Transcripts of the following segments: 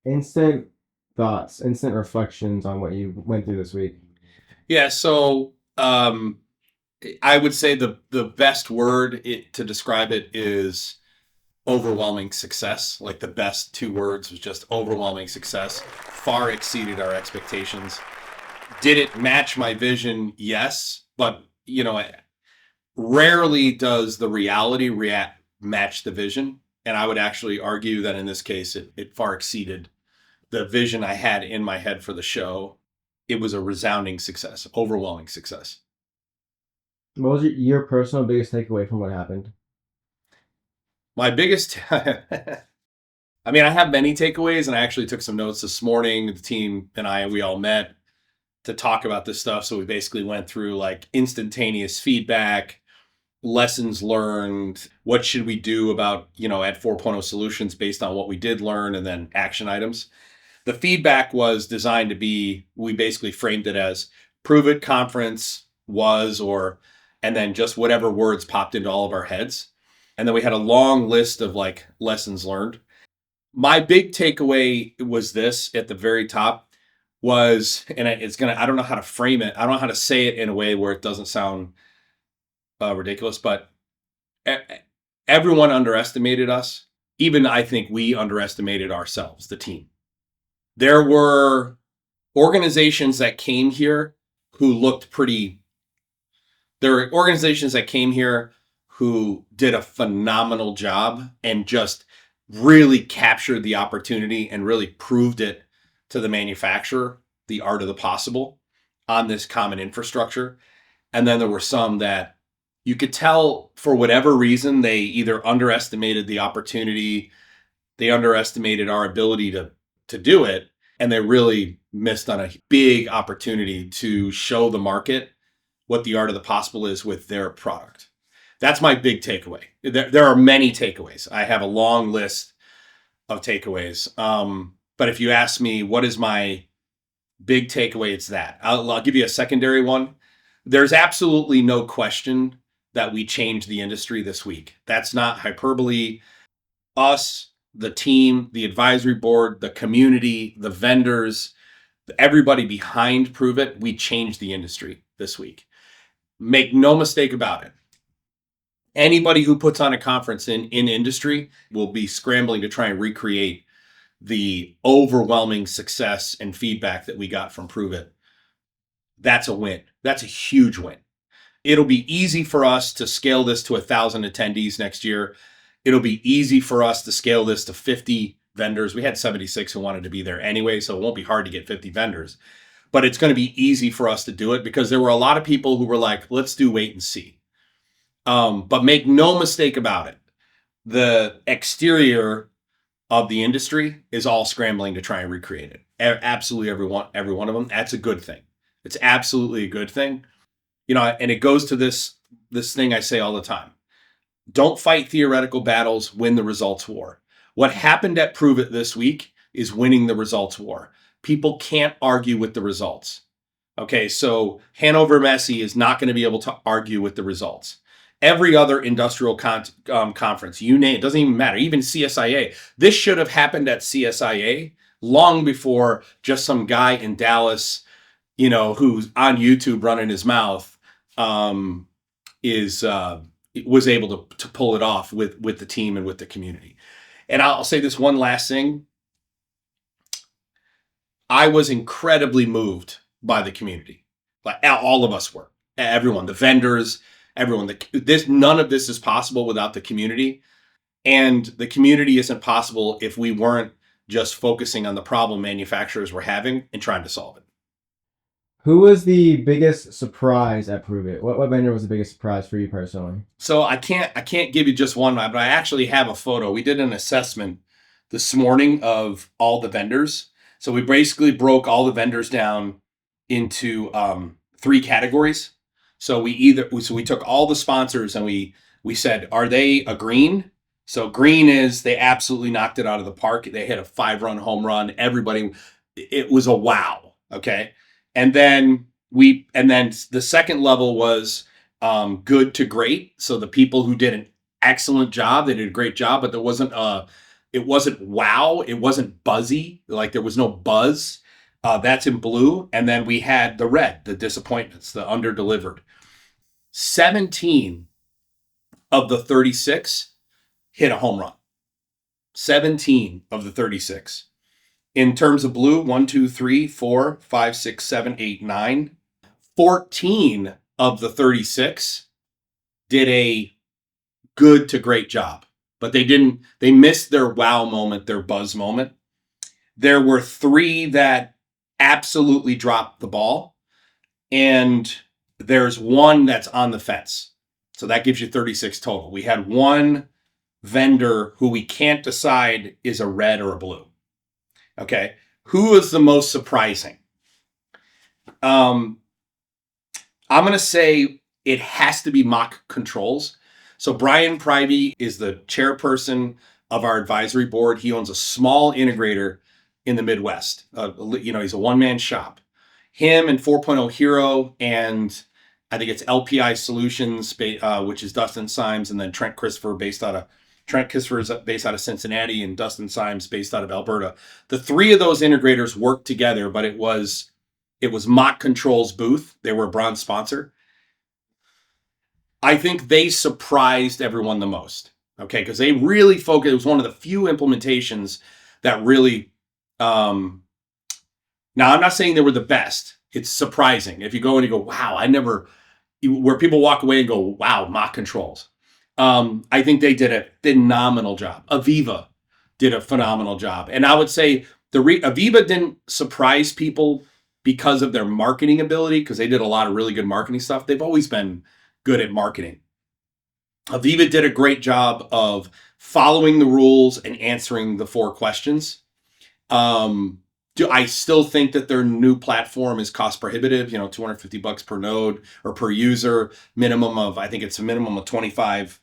instant thoughts, instant reflections on what you went through this week. Yeah, so I would say the best word to describe it is overwhelming success. Like the best two words was just overwhelming success. Far exceeded our expectations. Did it match my vision? Yes, but rarely does the reality match the vision. And I would actually argue that in this case, it far exceeded the vision I had in my head for the show. It was a resounding success, overwhelming success. What was your personal biggest takeaway from what happened? My biggest, I mean, I have many takeaways, and I actually took some notes this morning. The team and we all met to talk about this stuff. So we basically went through like instantaneous feedback, lessons learned, what should we do about, at 4.0 solutions based on what we did learn, and then action items. The feedback was designed to be, we basically framed it as ProveIt conference and then just whatever words popped into all of our heads. And then we had a long list of like lessons learned. My big takeaway was this at the very top was, and I don't know how to frame it. I don't know how to say it in a way where it doesn't sound ridiculous, but everyone underestimated us. Even I think we underestimated ourselves, the team. There were organizations that came here who looked pretty. There were organizations that came here who did a phenomenal job and just really captured the opportunity and really proved it to the manufacturer, the art of the possible on this common infrastructure. And then there were some that you could tell for whatever reason, they either underestimated the opportunity, they underestimated our ability to do it, and they really missed on a big opportunity to show the market what the art of the possible is with their product. That's my big takeaway. There are many takeaways. I have a long list of takeaways. But if you ask me, what is my big takeaway? It's that. I'll give you a secondary one. There's absolutely no question that we changed the industry this week. That's not hyperbole. Us, the team, the advisory board, the community, the vendors, everybody behind ProveIt, we changed the industry this week. Make no mistake about it. Anybody who puts on a conference in industry will be scrambling to try and recreate the overwhelming success and feedback that we got from ProveIt. That's a win. That's a huge win. It'll be easy for us to scale this to 1,000 attendees next year. It'll be easy for us to scale this to 50 vendors. We had 76 who wanted to be there anyway, so it won't be hard to get 50 vendors. But it's going to be easy for us to do it because there were a lot of people who were like, let's do wait and see. But make no mistake about it. The exterior of the industry is all scrambling to try and recreate it. Absolutely every one of them. That's a good thing. It's absolutely a good thing. And it goes to this thing I say all the time. Don't fight theoretical battles, win the results war. What happened at ProveIt this week is winning the results war. People can't argue with the results. Okay, so Hannover Messe is not going to be able to argue with the results. Every other industrial conference, you name it, doesn't even matter, even CSIA. This should have happened at CSIA long before just some guy in Dallas, who's on YouTube running his mouth, was able to pull it off with the team and with the community. And I'll say this one last thing. I was incredibly moved by the community. Like all of us were. Everyone, the vendors, everyone. None of this is possible without the community. And the community isn't possible if we weren't just focusing on the problem manufacturers were having and trying to solve it. Who was the biggest surprise at ProveIt? What vendor was the biggest surprise for you personally? So I can't give you just one, but I actually have a photo. We did an assessment this morning of all the vendors. So we basically broke all the vendors down into 3 categories. So we took all the sponsors and we said, are they a green? So green is they absolutely knocked it out of the park. They hit a 5-run home run. Everybody, it was a wow. Okay. And then the second level was good to great. So the people who did an excellent job, they did a great job, but there wasn't It wasn't wow. It wasn't buzzy. Like there was no buzz. That's in blue. And then we had the red, the disappointments, the under-delivered. 17 of the 36 hit a home run. 17 of the 36. In terms of blue, 1, 2, 3, 4, 5, 6, 7, 8, 9. 14 of the 36 did a good to great job, but they missed their wow moment, their buzz moment. There were 3 that absolutely dropped the ball, and there's 1 that's on the fence. So that gives you 36 total. We had 1 vendor who we can't decide is a red or a blue. Okay. Who is the most surprising? I'm going to say it has to be mock controls. So Brian Privey is the chairperson of our advisory board. He owns a small integrator in the Midwest. He's a one-man shop. Him and 4.0 Hero, and I think it's LPI Solutions, which is Dustin Symes, and then Trent Christopher is based out of Cincinnati, and Dustin Symes based out of Alberta. The 3 of those integrators worked together, but it was Mock Control's booth. They were a bronze sponsor. I think they surprised everyone the most. Okay, because they really focused. It was one of the few implementations that really. Now, I'm not saying they were the best. It's surprising if you go and you go, "Wow, where people walk away and go, "Wow, mock controls." I think they did a phenomenal job. Aviva did a phenomenal job. And I would say Aviva didn't surprise people because of their marketing ability, because they did a lot of really good marketing stuff. They've always been good at marketing. Aviva did a great job of following the rules and answering the 4 questions. I still think that their new platform is cost prohibitive, $250 per node or per user, I think it's a minimum of 25,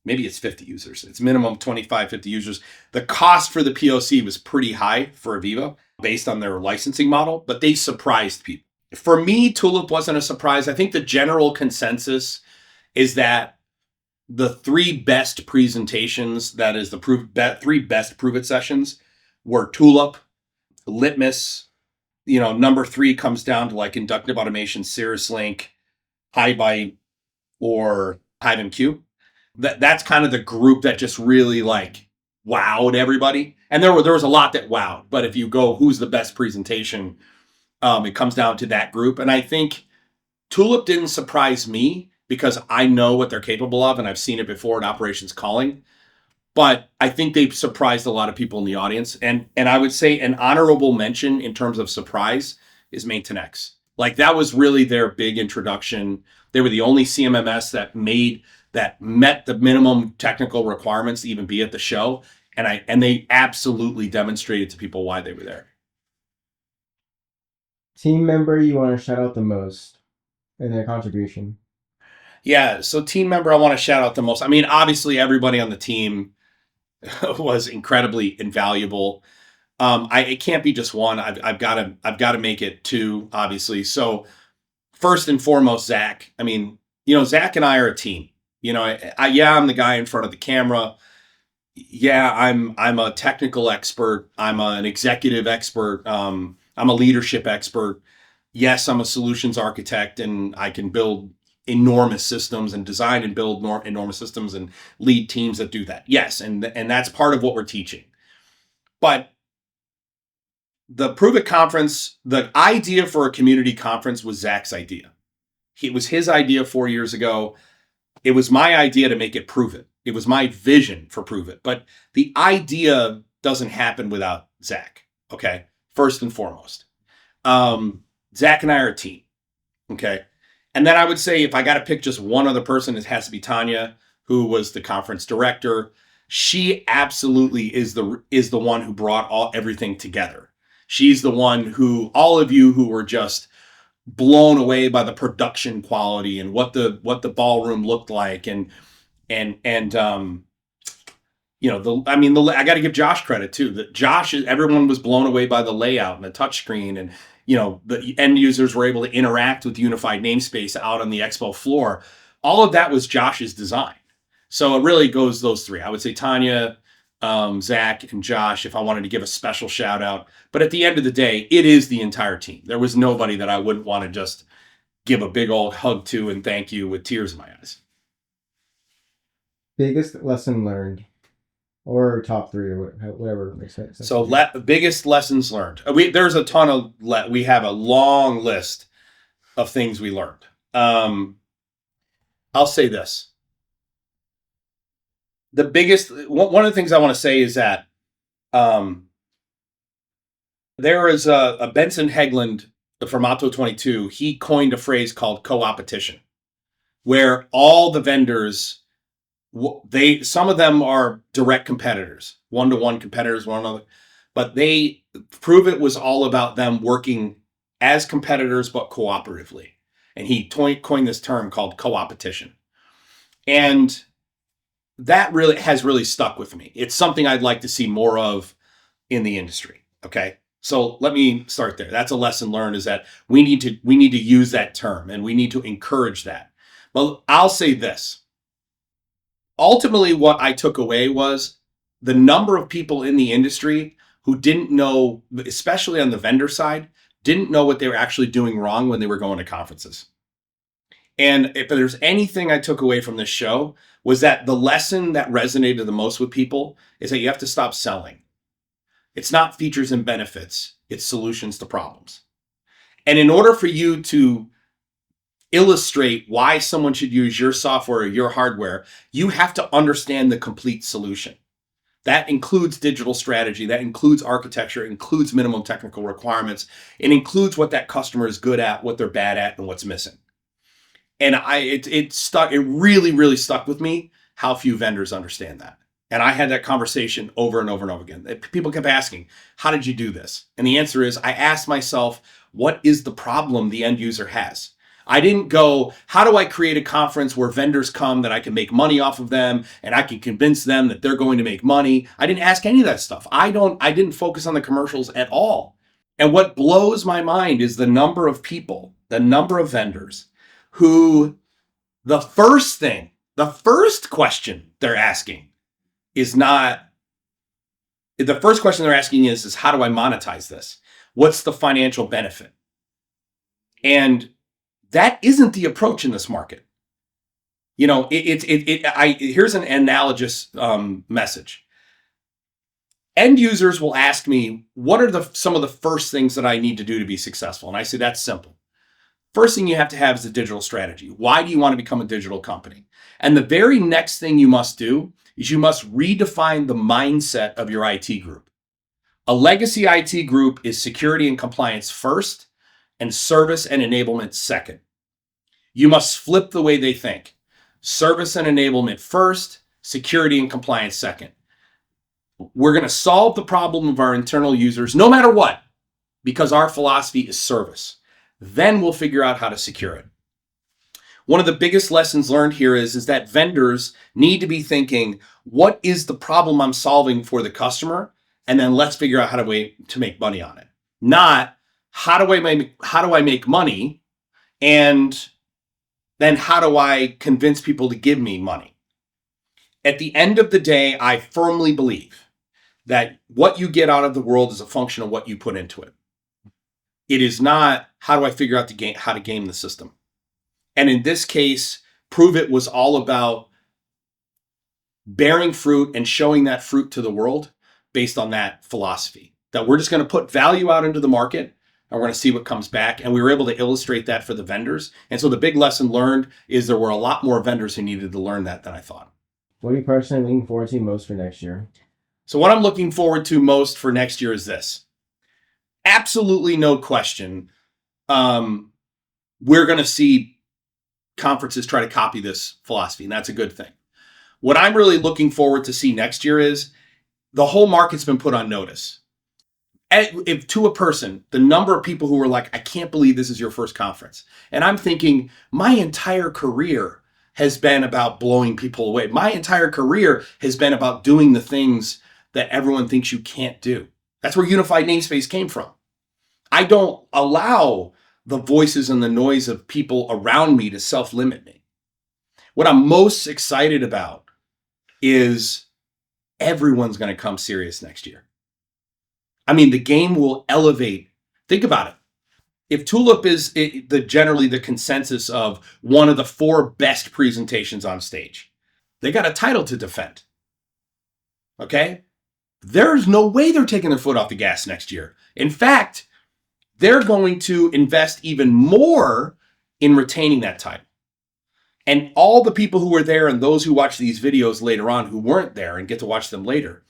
maybe it's 50 users. It's minimum 25, 50 users. The cost for the POC was pretty high for Aviva based on their licensing model, but they surprised people. For me, Tulip wasn't a surprise. I think the general consensus is that the 3 best presentations, that is the 3 best ProveIt sessions, were Tulip, Litmus, number 3 comes down to like inductive automation, Cirrus Link, HiByte, or HiveMQ. That's kind of the group that just really like wowed everybody. And there was a lot that wowed, but if you go, who's the best presentation, it comes down to that group. And I think Tulip didn't surprise me because I know what they're capable of, and I've seen it before in operations calling. But I think they've surprised a lot of people in the audience. And I would say an honorable mention in terms of surprise is MaintainX. Like that was really their big introduction. They were the only CMMS that met the minimum technical requirements to even be at the show. And they absolutely demonstrated to people why they were there. Team member you want to shout out the most in their contribution? Yeah, so team member I want to shout out the most. I mean, obviously everybody on the team was incredibly invaluable. It can't be just one. I've got to make it 2, obviously. So first and foremost, Zach. I mean, Zach and I are a team. I'm the guy in front of the camera. Yeah, I'm a technical expert. I'm an executive expert. I'm a leadership expert. Yes, I'm a solutions architect, and I can build enormous systems and design and build enormous systems and lead teams that do that. Yes, and that's part of what we're teaching. But the ProveIt conference, the idea for a community conference was Zach's idea. It was his idea 4 years ago. It was my idea to make it ProveIt. It was my vision for ProveIt. But the idea doesn't happen without Zach, okay? First and foremost. Zach and I are a team, okay? And then I would say if I got to pick just one other person, it has to be Tanya, who was the conference director. She absolutely is the one who brought everything together. She's the one who, all of you who were just blown away by the production quality and what the ballroom looked like, I got to give Josh credit too. That everyone was blown away by the layout and the touchscreen, and the end users were able to interact with the unified namespace out on the expo floor. All of that was Josh's design. So it really goes those 3. I would say Tanya, Zach and Josh, if I wanted to give a special shout out. But at the end of the day, it is the entire team. There was nobody that I wouldn't want to just give a big old hug to and thank you with tears in my eyes. Biggest lesson learned, or top three, or whatever makes sense. So biggest lessons learned. There's a ton of, we have a long list of things we learned. I'll say this. The biggest, one of the things I want to say is that there is a Benson Hegland from Opto 22. He coined a phrase called co-opetition, where all the vendors, some of them are direct competitors, one-to-one competitors, one another, but ProveIt was all about them working as competitors but cooperatively. And he coined this term called co-opetition. And that has really stuck with me. It's something I'd like to see more of in the industry. Okay. So let me start there. That's a lesson learned, is that we need to use that term and we need to encourage that. But I'll say this. Ultimately, what I took away was the number of people in the industry who didn't know, especially on the vendor side, didn't know what they were actually doing wrong when they were going to conferences. And if there's anything I took away from this show, was that the lesson that resonated the most with people is that you have to stop selling. It's not features and benefits, it's solutions to problems. And in order for you to illustrate why someone should use your software or your hardware, you have to understand the complete solution. That includes digital strategy, that includes architecture, it includes minimum technical requirements, it includes what that customer is good at, what they're bad at, and what's missing. And it really, really stuck with me how few vendors understand that. And I had that conversation over and over and over again. People kept asking, how did you do this? And the answer is, I asked myself, what is the problem the end user has? I didn't go, how do I create a conference where vendors come that I can make money off of them and I can convince them that they're going to make money? I didn't ask any of that stuff. I didn't focus on the commercials at all. And what blows my mind is the number of people, the number of vendors who the first question they're asking is not, the first question they're asking is how do I monetize this? What's the financial benefit? And that isn't the approach in this market. You know, here's an analogous message. End users will ask me, what are some of the first things that I need to do to be successful? And I say, that's simple. First thing you have to have is a digital strategy. Why do you want to become a digital company? And the very next thing you must do is you must redefine the mindset of your IT group. A legacy IT group is security and compliance first and service and enablement second. You must flip the way they think. Service and enablement first, security and compliance second. We're going to solve the problem of our internal users no matter what, because our philosophy is service. Then we'll figure out how to secure it. One of the biggest lessons learned here is that vendors need to be thinking, what is the problem I'm solving for the customer? And then let's figure out how to make money on it. Not how do I make money? And then how do I convince people to give me money? At the end of the day, I firmly believe that what you get out of the world is a function of what you put into it. It is not, how do I figure out how to game the system? And in this case, ProveIt was all about bearing fruit and showing that fruit to the world based on that philosophy. That we're just going to put value out into the market and we're going to see what comes back. And we were able to illustrate that for the vendors. And so the big lesson learned is there were a lot more vendors who needed to learn that than I thought. What are you personally looking forward to most for next year? So what I'm looking forward to most for next year is this. Absolutely no question. We're going to see conferences try to copy this philosophy, and that's a good thing. What I'm really looking forward to see next year is the whole market's been put on notice. If to a person, the number of people who were like, I can't believe this is your first conference. And I'm thinking, my entire career has been about blowing people away. My entire career has been about doing the things that everyone thinks you can't do. That's where unified namespace came from. I don't allow the voices and the noise of people around me to self-limit me. What I'm most excited about is everyone's going to come serious next year. I mean, the game will elevate. Think about it. If Tulip is generally the consensus of one of the 4 best presentations on stage, they got a title to defend. Okay? There's no way they're taking their foot off the gas next year. In fact, they're going to invest even more in retaining that title. And all the people who were there and those who watch these videos later on who weren't there and get to watch them later,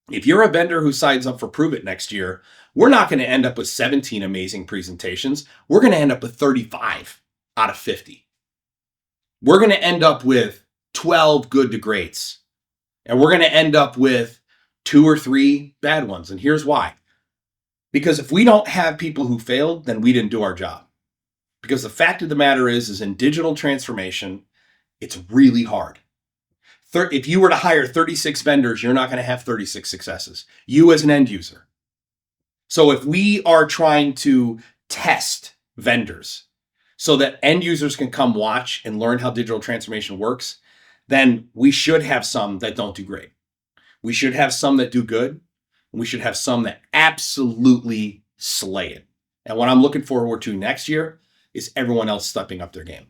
if you're a vendor who signs up for ProveIt next year, we're not going to end up with 17 amazing presentations. We're going to end up with 35 out of 50. We're going to end up with 12 good to greats. And we're going to end up with 2 or 3 bad ones. And here's why. Because if we don't have people who failed, then we didn't do our job. Because the fact of the matter is in digital transformation, it's really hard. If you were to hire 36 vendors, you're not going to have 36 successes. You as an end user. So if we are trying to test vendors so that end users can come watch and learn how digital transformation works, then we should have some that don't do great. We should have some that do good. And we should have some that absolutely slay it. And what I'm looking forward to next year is everyone else stepping up their game.